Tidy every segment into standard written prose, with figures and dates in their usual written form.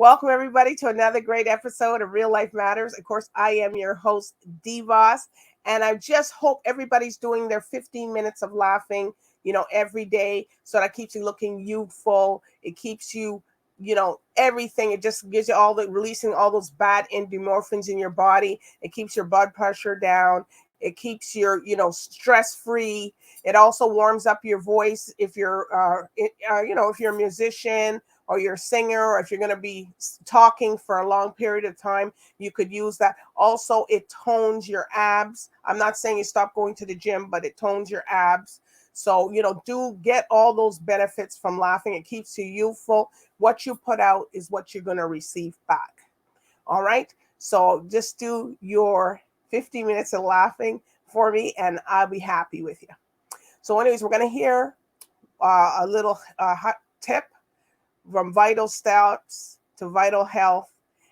Welcome everybody to another great episode of Real Life Matters. Of course, I am your host, DBoss, and I just hope everybody's doing their 15 minutes of laughing, every day. So that keeps you looking youthful. It keeps you, everything. It just gives you releasing all those bad endorphins in your body. It keeps your blood pressure down. It keeps your, stress free. It also warms up your voice if you're, if you're a musician or you're a singer, or if you're going to be talking for a long period of time, you could use that. Also, it tones your abs. I'm not saying you stop going to the gym, but it tones your abs. So, do get all those benefits from laughing. It keeps you youthful. What you put out is what you're going to receive back. All right. So just do your 50 minutes of laughing for me, and I'll be happy with you. So anyways, we're going to hear a little hot tip from vital steps to vital health,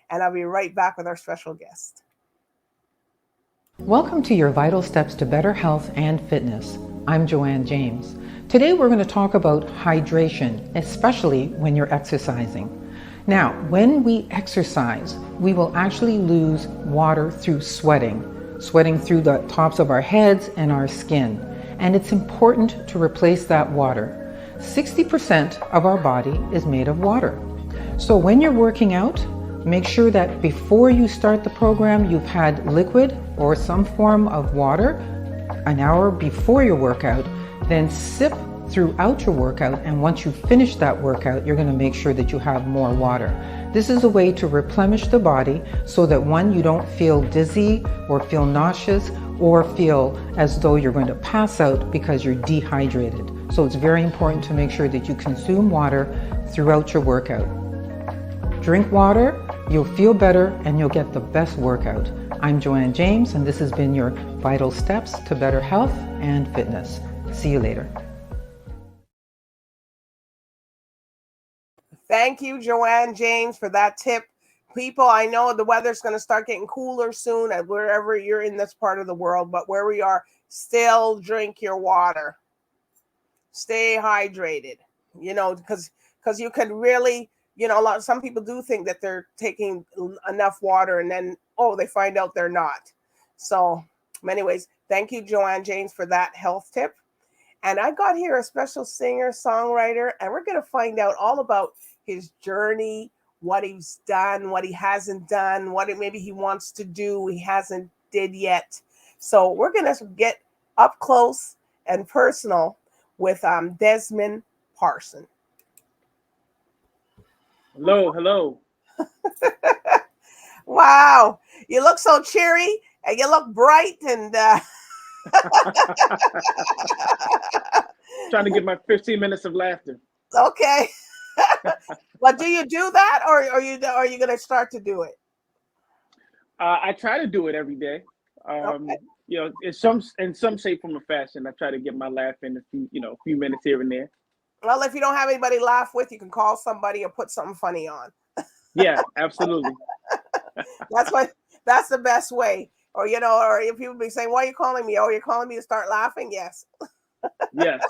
and I'll be right back with our special guest. Welcome to your Vital Steps to Better Health and Fitness. I'm Joanne James. Today we're going to talk about hydration, especially when you're exercising. Now, when we exercise, we will actually lose water through sweating through the tops of our heads and our skin. And it's important to replace that water. 60% of our body is made of water. So when you're working out, make sure that before you start the program, you've had liquid or some form of water an hour before your workout, then sip throughout your workout. And once you finish that workout, you're going to make sure that you have more water. This is a way to replenish the body so that one, you don't feel dizzy or feel nauseous or feel as though you're going to pass out because you're dehydrated. So it's very important to make sure that you consume water throughout your workout. Drink water, you'll feel better, and you'll get the best workout. I'm Joanne James, and this has been your Vital Steps to Better Health and Fitness. See you later. Thank you, Joanne James, for that tip. People, I know the weather's going to start getting cooler soon at wherever you're in this part of the world, but where we are, still drink your water. Stay hydrated, because you can really, some people do think that they're taking enough water and then, they find out they're not. So anyways, thank you, Joanne James, for that health tip. And I got here a special singer, songwriter, and we're going to find out all about his journey, what he's done, what he hasn't done, what maybe he wants to do, he hasn't did yet. So we're going to get up close and personal with DESMOND PARSON. Hello. Wow, you look so cheery and you look bright and trying to get my 15 minutes of laughter. Okay. Well, do you do that, or are you going to start to do it? I try to do it every day. Okay. In some shape, form, or fashion, I try to get my laugh in a few minutes here and there. Well, if you don't have anybody to laugh with, you can call somebody or put something funny on. Yeah, absolutely. That's the best way. Or if people be saying, "Why are you calling me?" Oh, you're calling me to start laughing? Yes. Yes.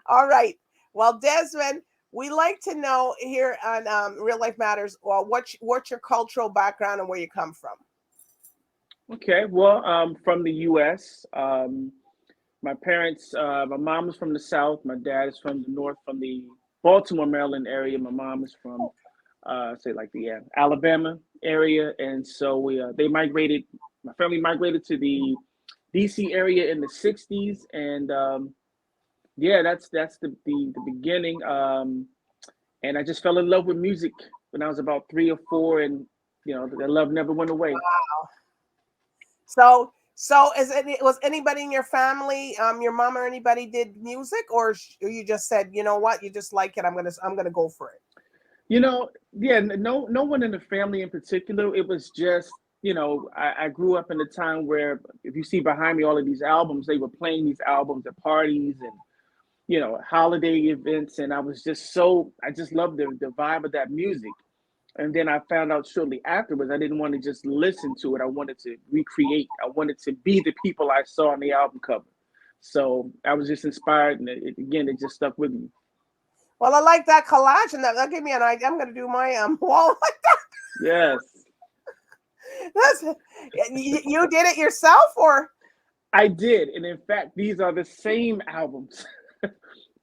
All right. Well, DESMOND, we like to know here on Real Life Matters, what's your cultural background and where you come from? Okay. Well, from the U.S. My parents, my mom is from the South. My dad is from the North, from the Baltimore, Maryland area. My mom is from, the Alabama area. And so they migrated, my family migrated to the DC area in the 60s. And that's the beginning. And I just fell in love with music when I was about 3 or 4. And, the love never went away. Wow. So was anybody in your family, your mom or anybody did music, or you just said, you know what, you just like it, I'm gonna go for it? No one in the family in particular. It was just, I grew up in a time where, if you see behind me all of these albums, they were playing these albums at parties and, holiday events, and I just loved the vibe of that music. And then I found out shortly afterwards, I didn't want to just listen to it. I wanted to recreate. I wanted to be the people I saw on the album cover. So I was just inspired, and it just stuck with me. Well, I like that collage, and that'll give me an idea. I'm going to do my wall like that. Yes, That's, you did it yourself, or? I did, and in fact, these are the same albums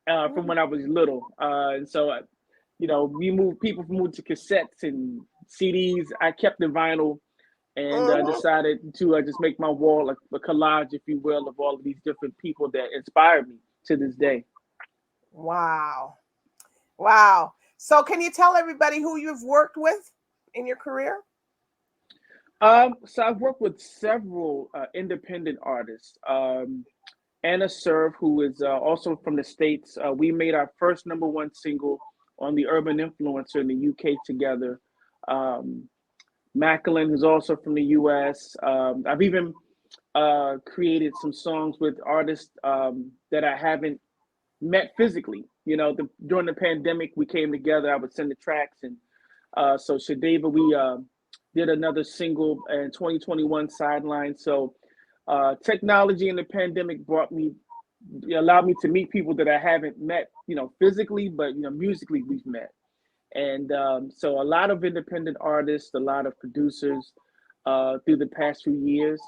from when I was little. And so, people moved to cassettes and CDs. I kept the vinyl and Mhm. decided to just make my wall a collage, if you will, of all of these different people that inspired me to this day. Wow. Wow. So can you tell everybody who you've worked with in your career? So I've worked with several independent artists. Anna Serve, who is also from the States. We made our first number one single on the Urban Influencer in the UK together. Um, Macklin, who's also from the US. I've even created some songs with artists that I haven't met physically. During the pandemic, we came together. I would send the tracks, and so Shadeva, we did another single in 2021, Sideline. So technology in the pandemic allowed me to meet people that I haven't met, physically, but musically we've met. And so a lot of independent artists, a lot of producers through the past few years,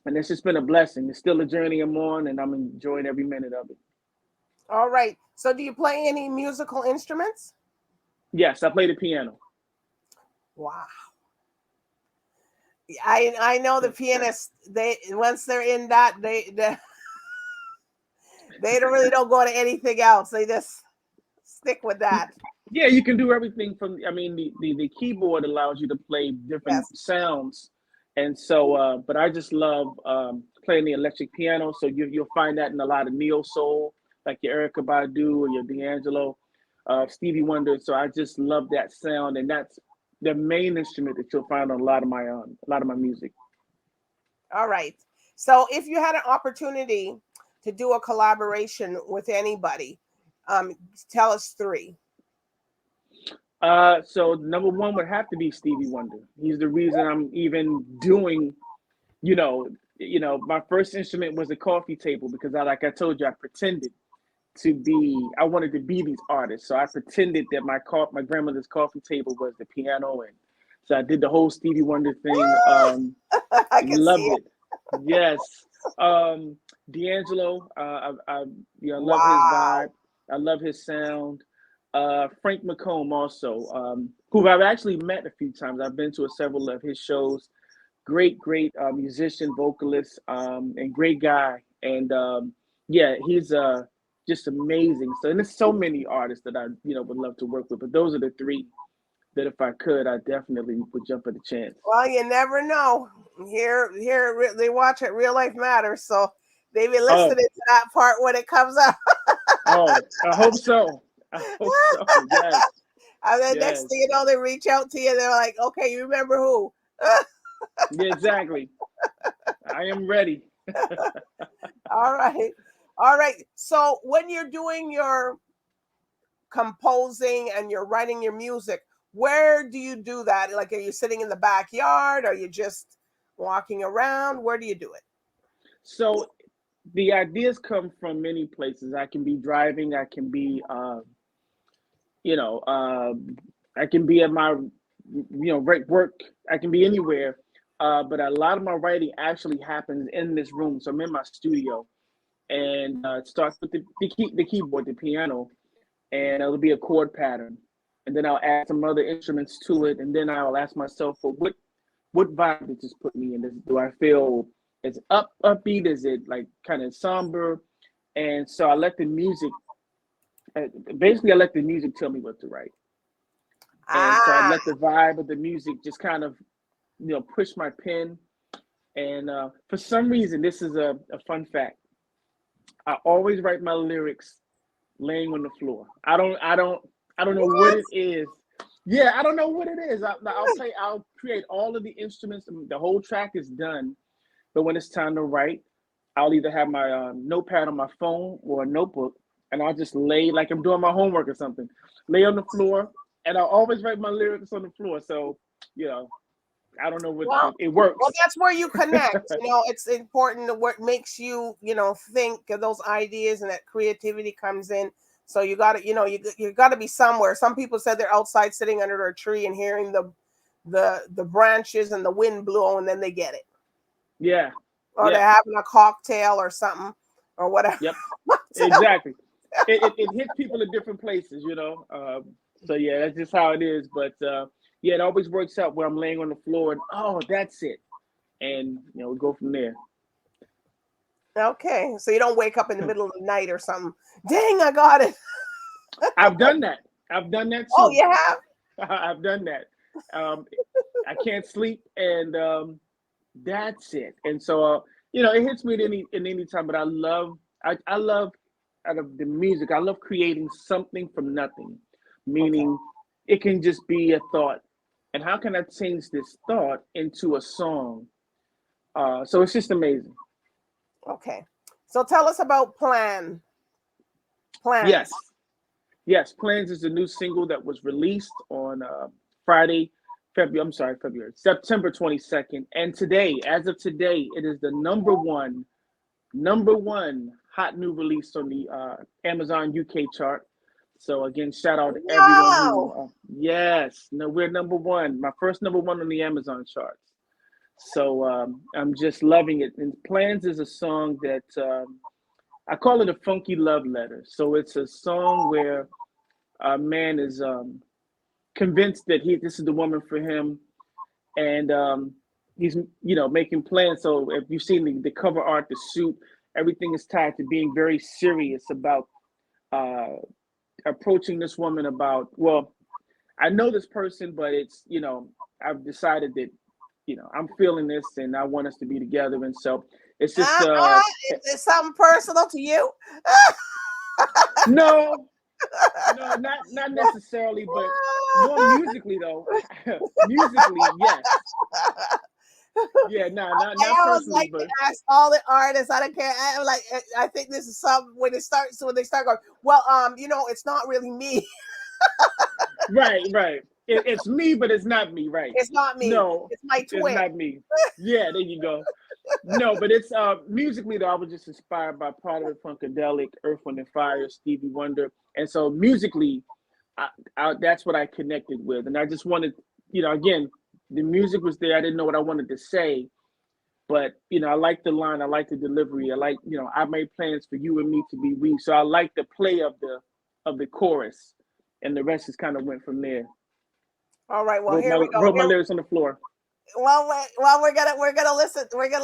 and it's just been a blessing. It's still a journey I'm on, and I'm enjoying every minute of it. All right. So do you play any musical instruments? Yes, I play the piano. Wow. I know the pianists, they once they're in that, they don't go to anything else. They just stick with that. Yeah, you can do everything from. I mean, the keyboard allows you to play different Yes. sounds, and so. But I just love playing the electric piano. So you'll find that in a lot of neo soul, like your Erica Badu or your D'Angelo, Stevie Wonder. So I just love that sound, and that's the main instrument that you'll find on a lot of my music. All right. So if you had an opportunity to do a collaboration with anybody, um, tell us three. So number one would have to be Stevie Wonder. He's the reason I'm even doing, you know, my first instrument was a coffee table because like I told you, I wanted to be these artists. So I pretended that my grandmother's coffee table was the piano, and so I did the whole Stevie Wonder thing. I can see Loved it. it. Yes. D'Angelo, love his Wow. vibe. I love his sound. Frank McComb also, who I've actually met a few times. I've been to several of his shows. Great musician, vocalist, and great guy. And yeah, he's just amazing. So, and there's so many artists that I would love to work with. But those are the three that if I could, I definitely would jump at the chance. Well, you never know. Here, they watch it. Real Life Matters, so they be listening Oh, to that part when it comes out. oh, I hope so. I hope so. Yes, And then next yes, thing you know, they reach out to you. They're like, "Okay, you remember who?" yeah, exactly. I am ready. All right, all right. So when you're doing your composing and you're writing your music, where do you do that? Like, are you sitting in the backyard? Are you just walking around? Where do you do it? So the ideas come from many places. I can be driving. I can be, you know, I can be at my, right work. I can be anywhere. But a lot of my writing actually happens in this room. So I'm in my studio, and it starts with the keyboard, the piano, and it'll be a chord pattern, and then I'll add some other instruments to it, and then I'll ask myself, for what vibe did this put me in? Do I feel it's upbeat? Is it like kind of somber? And so I let the music, basically, I let the music tell me what to write. And so I Ah, let the vibe of the music just kind of, push my pen. And for some reason, this is a fun fact. I always write my lyrics laying on the floor. I don't know what what? it is. Yeah, I don't know what it is. I'll create all of the instruments. The whole track is done, but when it's time to write, I'll either have my notepad on my phone or a notebook, and I'll just lay like I'm doing my homework or something. Lay on the floor, and I'll always write my lyrics on the floor. So, you know, I don't know what Well, it well, works. that's where you connect. It's important to what makes you, think of those ideas and that creativity comes in. So you got to, you got to be somewhere. Some people said they're outside sitting under a tree and hearing the branches and the wind blow, and then they get it. Yeah. Or they're having a cocktail or something or whatever. Yep. Exactly. It hits people in different places, you know. So yeah, that's just how it is. But yeah, it always works out where I'm laying on the floor and oh, that's it, and we go from there. Okay, so you don't wake up in the middle of the night or something. Dang, I got it. I've done that. I've done that Oh, too. you have? I've done that. I can't sleep, and that's it. And so it hits me in any time. But I love out of the music. I love creating something from nothing, meaning it can just be a thought, and how can I change this thought into a song? So it's just amazing. Okay, so tell us about Plans. Yes, Plans is a new single that was released on Friday, February, September 22nd. And today, as of today, it is the number one hot new release on the Amazon UK chart. So again, shout out to everyone who, Wow. yes, no, we're number one, my first number one on the Amazon charts. So I'm just loving it. And Plans is a song that I call it a funky love letter. So it's a song where a man is convinced that this is the woman for him, and he's making plans. So if you've seen the cover art, the suit, everything is tied to being very serious about uh, approaching this woman about, well, I know this person, but it's I've decided that I'm feeling this and I want us to be together, and so it's just Is something personal to you? no. No, not necessarily, but more musically though. Musically, yes. Yeah, no, not I always personally, like to but ask all the artists. I don't care. I'm like, I think this is something when they start going. Well, it's not really me. right. It's me, but it's not me, right? It's not me. No, It's my it's twin. not me. Yeah, there you go. No, but it's musically though. I was just inspired by Prodigy Funkadelic, Earth, Wind and Fire, Stevie Wonder, and so musically, that's what I connected with, and I just wanted, again, the music was there. I didn't know what I wanted to say, but I like the line, I like the delivery, I like, I made plans for you and me to be we. So I like the play of the chorus, and the rest just kind of went from there. All right. Well, Wrote here my we go. wrote my lyrics on the floor. We're gonna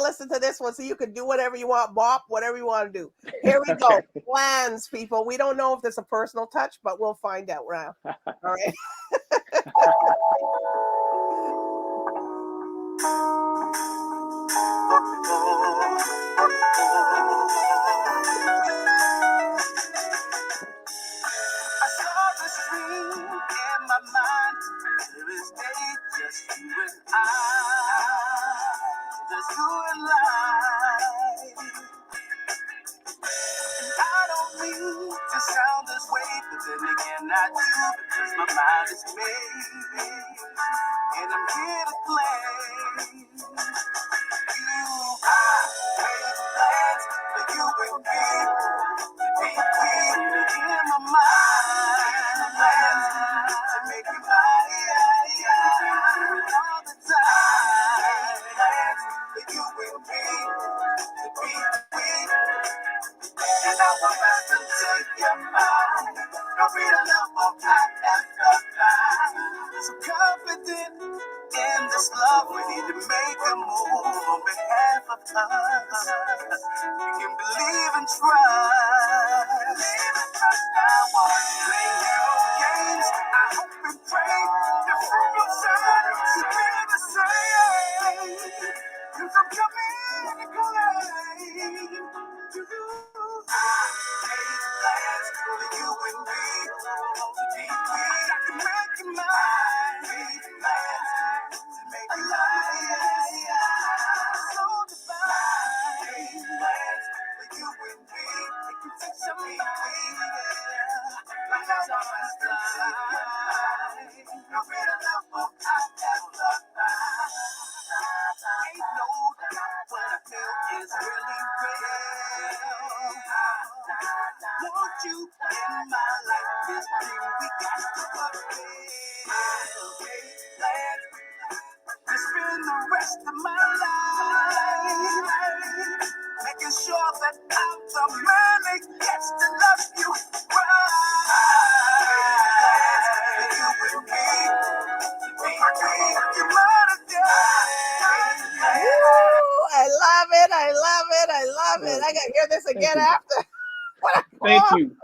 listen to this one, so you can do whatever you want, bop, whatever you want to do. Here we go. Plans, people. We don't know if there's a personal touch, but we'll find out now. All right. I saw the dream in my mind. There is day, just you and just you and life. I don't mean to sound this way, but then again I do, because my mind is made, and I'm here to play. You, I made plans for you and me to be free in my mind. Plans to make you mine all the time. Plans for you and me to be free. And I will rest until you're mine. No real love will pack after time. So confident in this love, we need to make a move on behalf of us. We can believe and trust. Now on play your games. I hope and pray that from your side to be the same. Cause I'm coming to claim to you. I made plans for you and me to be free. I can make you mine. Made plans to make you mine. So divine. Made plans for you and me. It can take some me. Like how I was blind. No better love will I ever find. Ain't no doubt what I feel is really real. Want you in my set out to manage, gets to love you right. You will be you might have done. I love it. I love it. I love it. I gotta hear this again after. Thank you.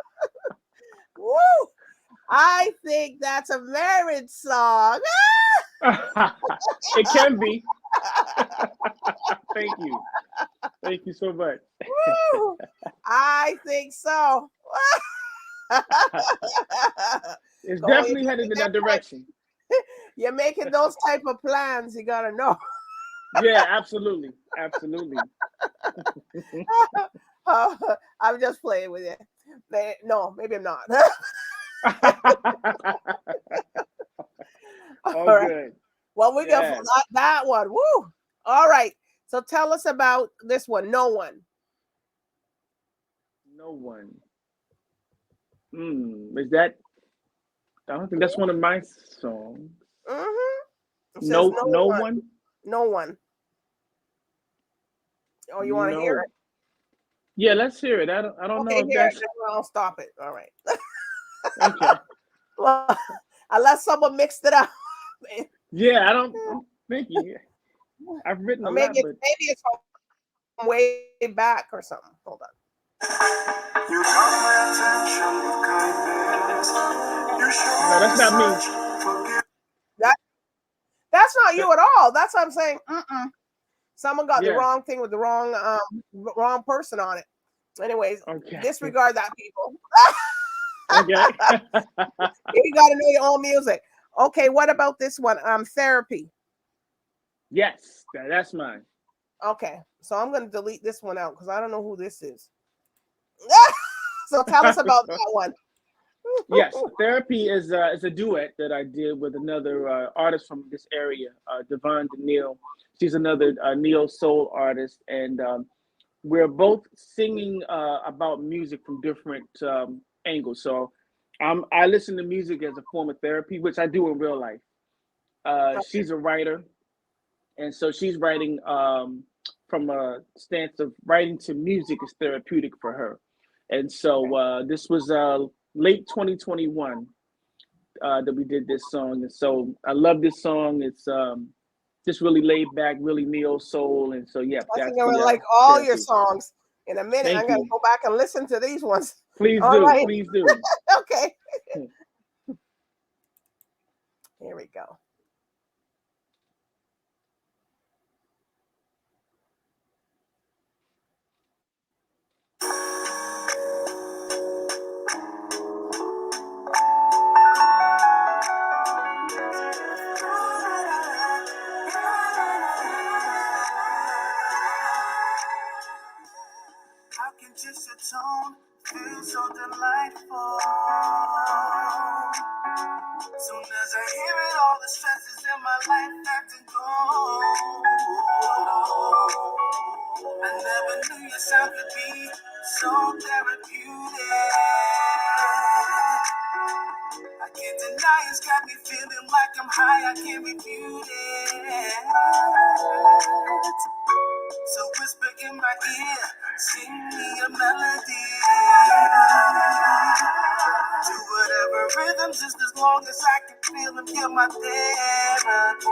Woo! I think that's a marriage song. It can be. Thank you. Thank you so much. Woo! I think so. It's definitely headed in that direction. You're making those type of plans, you gotta know. Yeah, absolutely. Absolutely. I'm just playing with you. No, maybe I'm not. All right. good. Well, we got that one. Woo! All right. So tell us about this one. No one. No one. Is that? I don't think that's one of my songs. Mm-hmm. No one. No one. Oh, you want to hear it? Yeah, let's hear it. I don't know if that's. I'll stop it. All right. Okay. Well, unless someone mixed it up. Yeah, I don't. I'm thinking. I've written a lot, but maybe it's from way back or something. Hold on. You got my attention with kindness. You show no, that's not me. That's not you at all. That's what I'm saying. Someone got the wrong thing with the wrong person on it. Anyways, disregard that, people. Okay. You got to know your own music. Okay, what about this one? Therapy. Yes, that's mine. Okay, so I'm going to delete this one out because I don't know who this is. So tell us about that one. Yes, Therapy is a duet that I did with another artist from this area, Devon Danielle. She's another neo soul artist, and we're both singing about music from different angles. So I listen to music as a form of therapy, which I do in real life. She's a writer, and so she's writing from a stance of writing to music is therapeutic for her. And so this was late 2021 that we did this song. And so I love this song. It's just really laid back, really neo soul. And so, yeah. I think I would like all Therapy. Your songs. In a minute, I'm going to go back and listen to these ones. Please do. Right. Please do. Okay. Here we go. Just your tone feels so delightful. Soon as I hear it, all the stresses in my life have to go. I never knew your sound could be so therapeutic. I can't deny it's got me feeling like I'm high. I can't refute it. So whisper in my ear, sing me a melody. Do whatever rhythms, just as long as I can feel them, you're my therapy.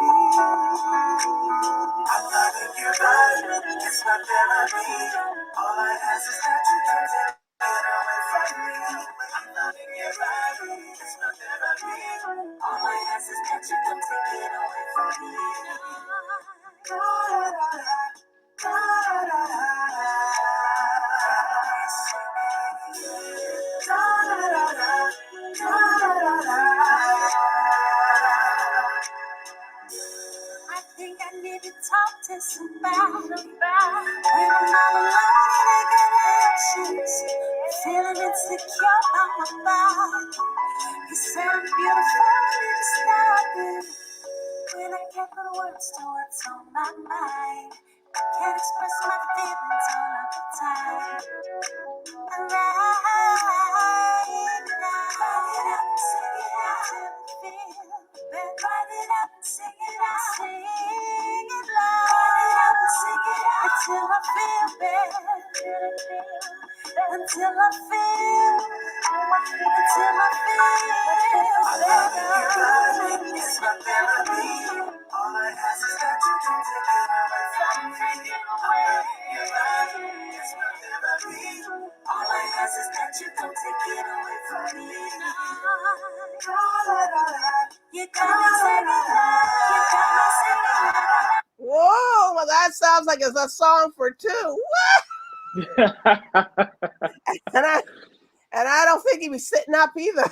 I'm not in your body, it's my therapy. All I ask is that you can take it away from me. I'm not in your body, it's my therapy. All I ask is that you can take it away from me. I think I need to talk to somebody. When I'm all alone and I got actions, feeling insecure about my body. You said I'm beautiful and it's stopping. When I can't put words to what's on my mind, I can't express my feelings all of the time. And right now, sing it out till I feel. Then write it up and sing it out. Sing it loud. Write it up and sing it out until I feel. until I feel better. It's my therapy. All I ask is that you don't take it away from me. It's my therapy. All I ask is that you don't take it away from me. You got me singing. Whoa, well that sounds like it's a song for two. And I don't think he was sitting up either.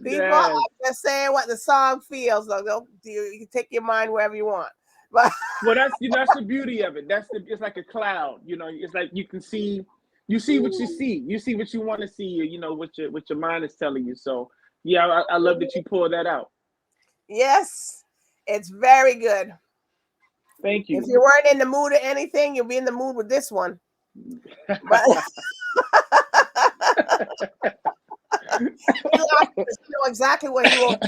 People are just saying what the song feels. So you can take your mind wherever you want. But well, that's the beauty of it. It's like a cloud. It's like you can see. You see what you see. You see what you want to see. What your mind is telling you. So yeah, I love that you pulled that out. Yes, it's very good. Thank you. If you weren't in the mood or anything, you'll be in the mood with this one. But you know exactly what you want.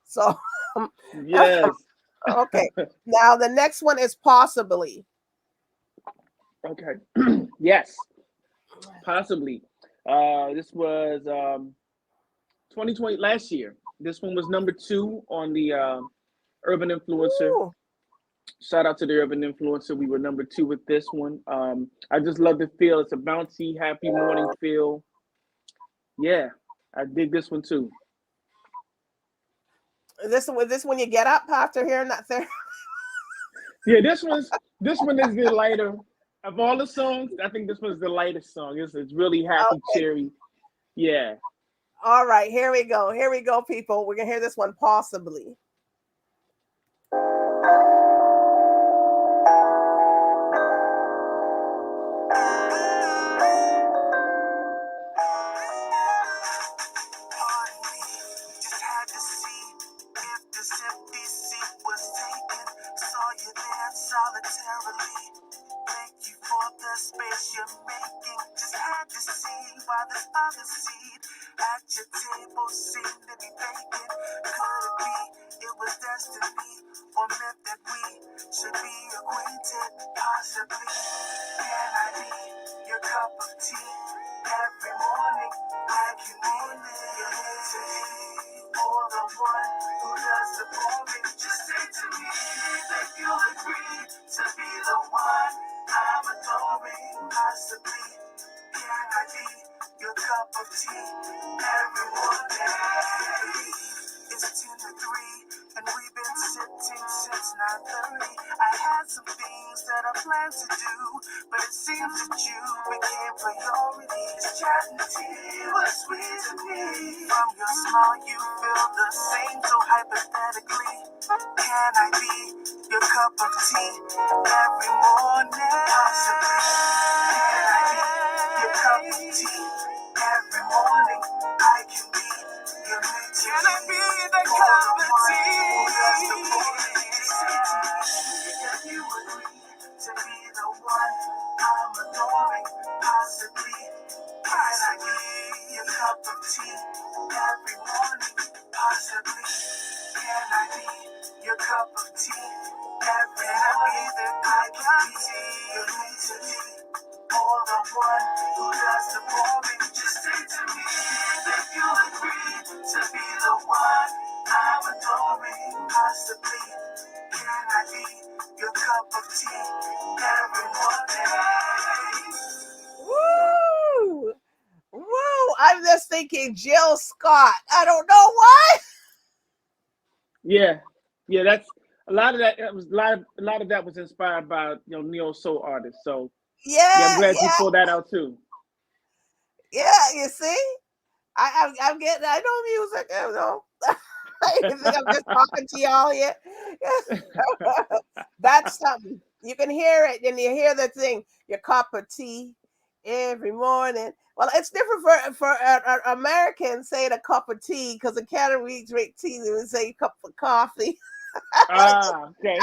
So yes. Okay. Now the next one is possibly. Okay. Yes. Possibly. This was 2020 last year. This one was number 2 on the Urban Influencer. Ooh. Shout out to the Urban Influencer. We were number 2 with this one. I just love the feel. It's a bouncy, happy morning feel. Yeah, I dig this one too. This when you get up after hearing that thing. Yeah, this one is the lighter of all the songs. I think this one's the lightest song. It's really happy, cheery. Yeah. All right, here we go, people. We're gonna hear this one, possibly. Woo! Woo! I'm just thinking Jill Scott. I don't know why. Yeah, that's a lot of that. It was a lot of that was inspired by neo soul artists. So I'm glad you pulled that out too. Yeah, you see, I'm getting. I know music. I don't know. You think I'm just talking to y'all here? That's something. You can hear it, and you hear the thing. Your cup of tea every morning. Well, it's different for Americans saying a cup of tea, because in Canada we drink tea. They would say a cup of coffee. Okay.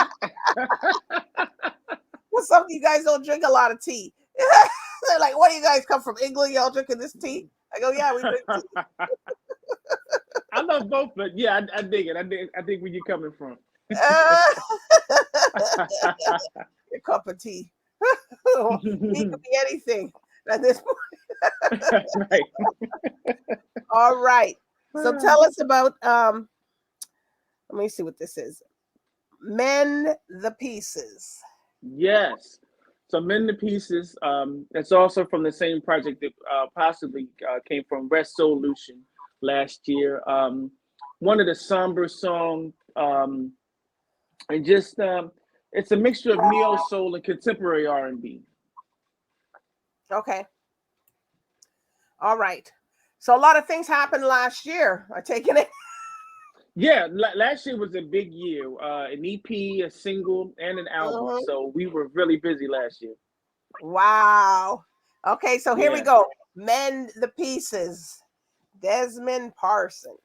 Well, some of you guys don't drink a lot of tea. They're like, what do you guys come from England? Y'all drinking this tea? I go, yeah, we drink tea. I love both, but yeah, I dig it. I dig where you're coming from. Uh, your cup of tea. Tea could be anything at this point. Right. All right. So tell us about let me see what this is. Mend the Pieces. Yes. So Mend the Pieces. That's also from the same project that possibly came from Rest Solution last year. One of the somber song, and just it's a mixture of neo soul and contemporary R&B. Okay. All right. So a lot of things happened last year. I taking it. Yeah, last year was a big year. An EP, a single, and an album. Mhm. So we were really busy last year. Wow. Okay, so here we Yeah. go. Mend the Pieces. Desmond Parson.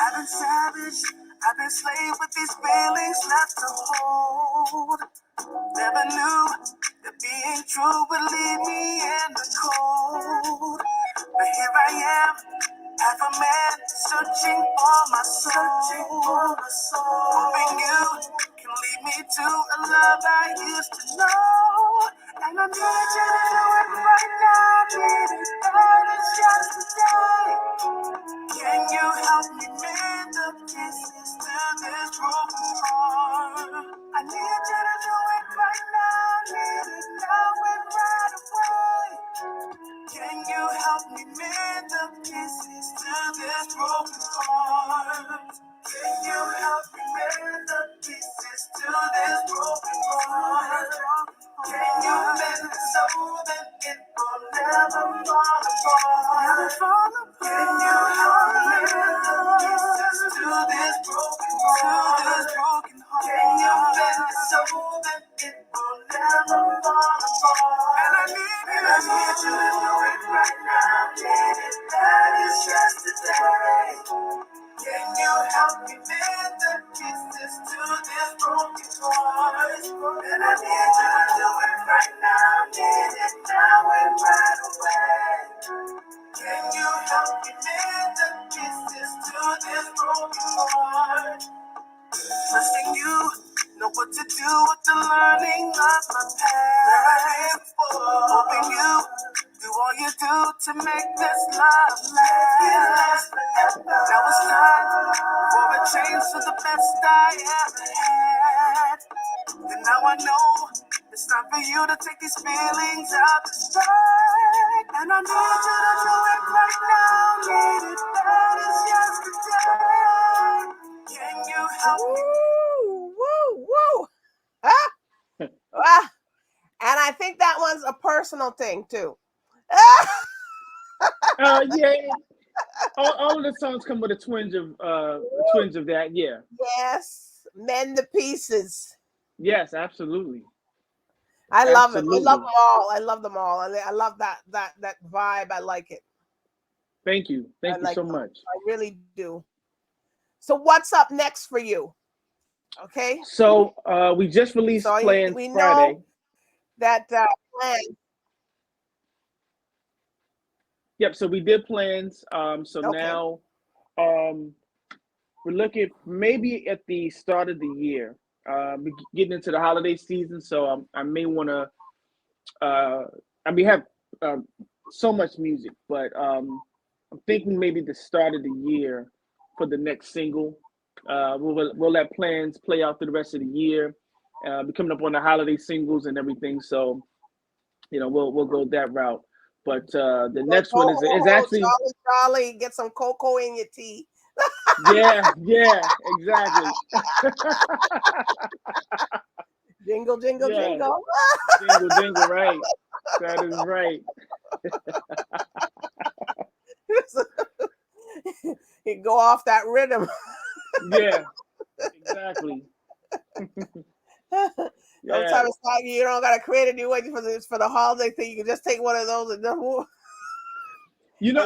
I've been savage, I've been slave with these feelings left to hold. Never knew that being true would leave me in the cold. But here I am, half a man, searching for my soul. Hoping you can lead me to a love I used to know. And I need you to do it right now, need it bad as yesterday. Can you help me mend the pieces to this broken heart? I need you to do it right now, need it now and right away. Can you help me mend the pieces to this broken heart? Can you help me mend the pieces to this broken heart? Can you mend it so that it will never fall apart? Can you help me mend the pieces to this broken heart? Can you mend it so that it will never fall apart? And I need you to do it right now. Need it bad as yesterday. Can you help me mend the pieces to this broken heart? And I need you to do it right now. Need it now and right away. Can you help me mend the pieces to this broken heart? Trusting you, know what to do with the learning of my past. Hoping you do all you do to make this love last. Now it's time for a change to the best I ever had. And now I know it's time for you to take these feelings out the stride. And I need you to do it right now. Need it bad as yesterday. Can you help me? Woo, woo, woo. Ah, ah. And I think that one's a personal thing too. Yeah. All of the songs come with a twinge of that. Yeah. Yes, Mend the Pieces. Yes, absolutely. I love it. I love Absolutely. them all. I love them all. I love that vibe. I like it. Thank you. I Thank you like so them. much. I really do. So what's up next for you? Okay. So we just released So Plans we Friday. know that plan. Yep. So we did plans. So Okay. now um, we're looking maybe at the start of the year. We're getting into the holiday season, so I may want to. We have um, so much music, but I'm thinking maybe the start of the year for the next single. We'll let plans play out through the rest of the year. We're coming up on the holiday singles and everything, so we'll go that route. But the Go, next one is actually Charlie, Charlie, get some cocoa in your tea. yeah, exactly. Jingle, jingle, Yeah, jingle. jingle jingle, right? That is right. You go off that rhythm. Yeah, exactly. Yeah. Sometimes it's like you don't gotta create a new way for the holiday thing. You can just take one of those and then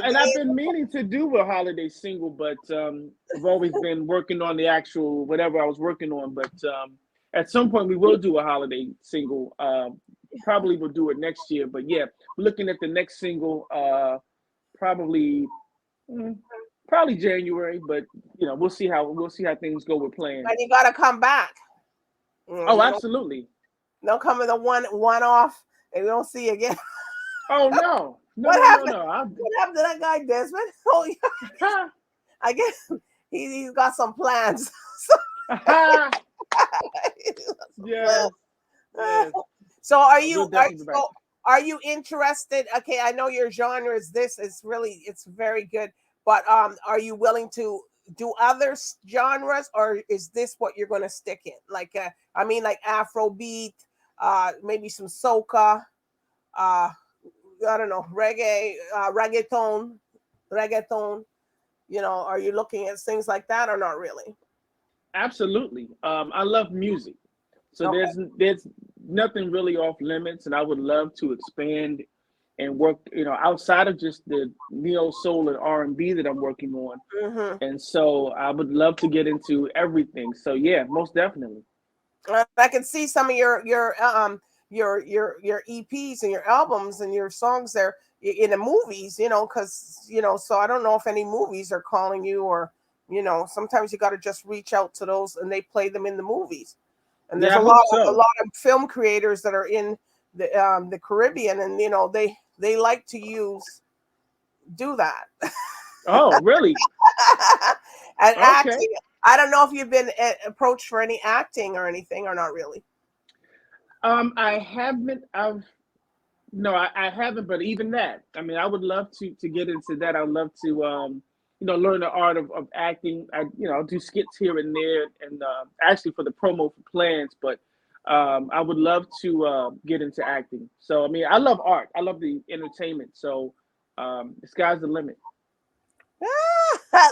And I've been meaning to do a holiday single, but I've always been working on the actual whatever I was working on. But at some point, we will do a holiday single. Probably will do it next year. But yeah, looking at the next single, probably mm, probably January. But we'll see how things go with playing. and you gotta come back. Oh, You absolutely. don't come in the one off and we don't see you again. Oh no, no, What no, no, happened? no. What happened to that guy, Desmond? Oh yeah. I guess he's got some plans. Yes, yes. So are We'll you definitely be back. are you interested? Okay, I know your genre is this. It's very good. But are you willing to do other genres, or is this what you're going to stick in? Like I mean, like Afrobeat, maybe some soca, I don't know, reggaeton. Are you looking at things like that or not really? Absolutely. I love music. So Okay. there's nothing really off limits, and I would love to expand and work, outside of just the neo soul and R&B that I'm working on. Mm-hmm. And so I would love to get into everything. So yeah, most definitely. I can see some of your EPs and your albums and your songs there in the movies, because so I don't know if any movies are calling you, or sometimes you got to just reach out to those and they play them in the movies. And there's Yeah, I hope a so. lot of film creators that are in the Caribbean, and they like to do that. Oh, really? And Okay. acting. I don't know if you've been approached for any acting or anything, or not really. I haven't. No, I haven't. But even that, I mean, I would love to get into that. I'd love to, learn the art of acting. I'll do skits here and there, and actually for the promo for plans. But I would love to get into acting. So I mean, I love art. I love the entertainment. So the sky's the limit.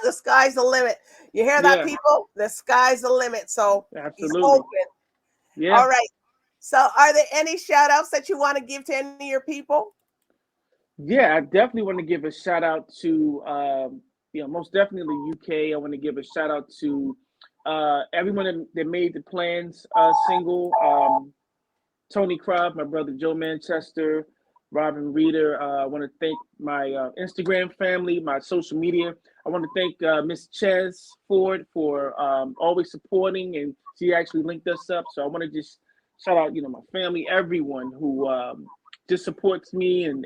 The sky's the limit. You hear that, Yeah, people? The sky's the limit. So he's absolutely. open. Yeah. All right. So are there any shout outs that you want to give to any of your people? Yeah, I definitely want to give a shout out to, most definitely UK. I want to give a shout out to everyone that made the plans single. Tony Crobb, my brother Joe Manchester, Robin Reeder. I want to thank my Instagram family, my social media. I want to thank Miss Ches Ford for always supporting, and she actually linked us up. So I want to just shout out, my family, everyone who just supports me, and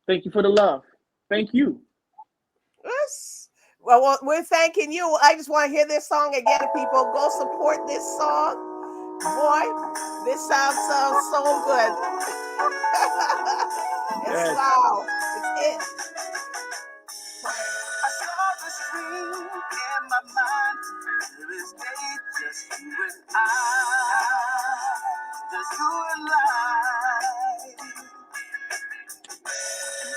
thank you for the love. Thank you. Yes. Well, we're thanking you. I just want to hear this song again, people. Go support this song. Boy, this sounds so good. It's Yes. wow. It's it. I saw this dream in my mind. There is day, just you and just you and I.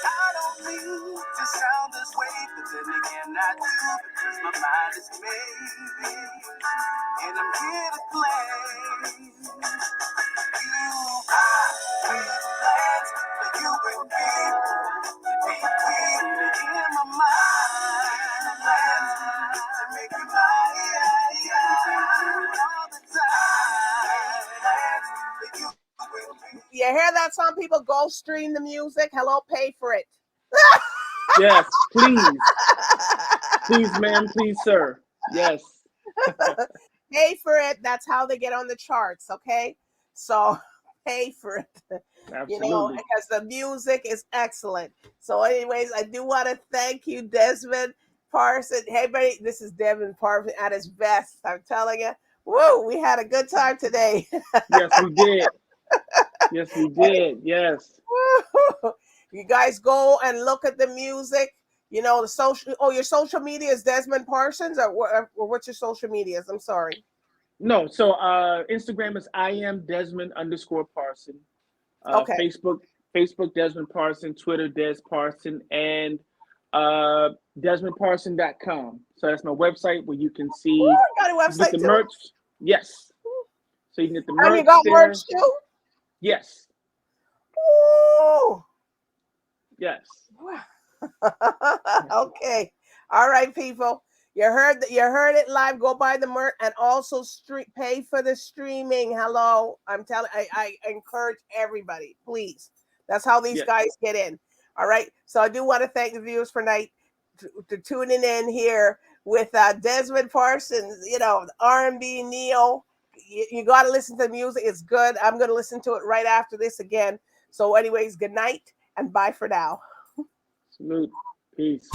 I don't mean to sound this way, but then again I do, because my mind is made, and I'm here to play. You got plans for you and me, to be free in my mind. Plans to make you mine all the time. Plans for you and me. You hear that song, people? Go stream the music. Hello, pay for it. Yes. Please. Please, ma'am. Please, sir. Yes. Pay for it. That's how they get on the charts. Okay. So pay for it. Absolutely. Because the music is excellent. So, anyways, I do want to thank you, Desmond Parson. Hey, buddy, this is Desmond Parson at his best. I'm telling you. Woo, we had a good time today. Yes, we did. Yes, we did. Yes. You guys go and look at the music. The social. Oh, your social media is Desmond Parsons, or what's your social medias? I'm sorry. No. So Instagram is I am Desmond underscore Parson. Okay. Facebook Desmond Parson. Twitter Des Parson, and DesmondParson.com. So that's my website where you can see Ooh, got a get website the too. merch. Yes. So you can get the And you merch got there. merch too? Yes. Ooh. Yes. Okay. All right, people. You heard it live. Go buy the merch and also pay for the streaming. Hello. I encourage everybody, please. That's how these guys get in. All right. So I do want to thank the viewers for night to tuning in here with Desmond Parsons, R&B neo. You got to listen to the music. It's good. I'm going to listen to it right after this again. So anyways, good night and bye for now. Salute. Peace.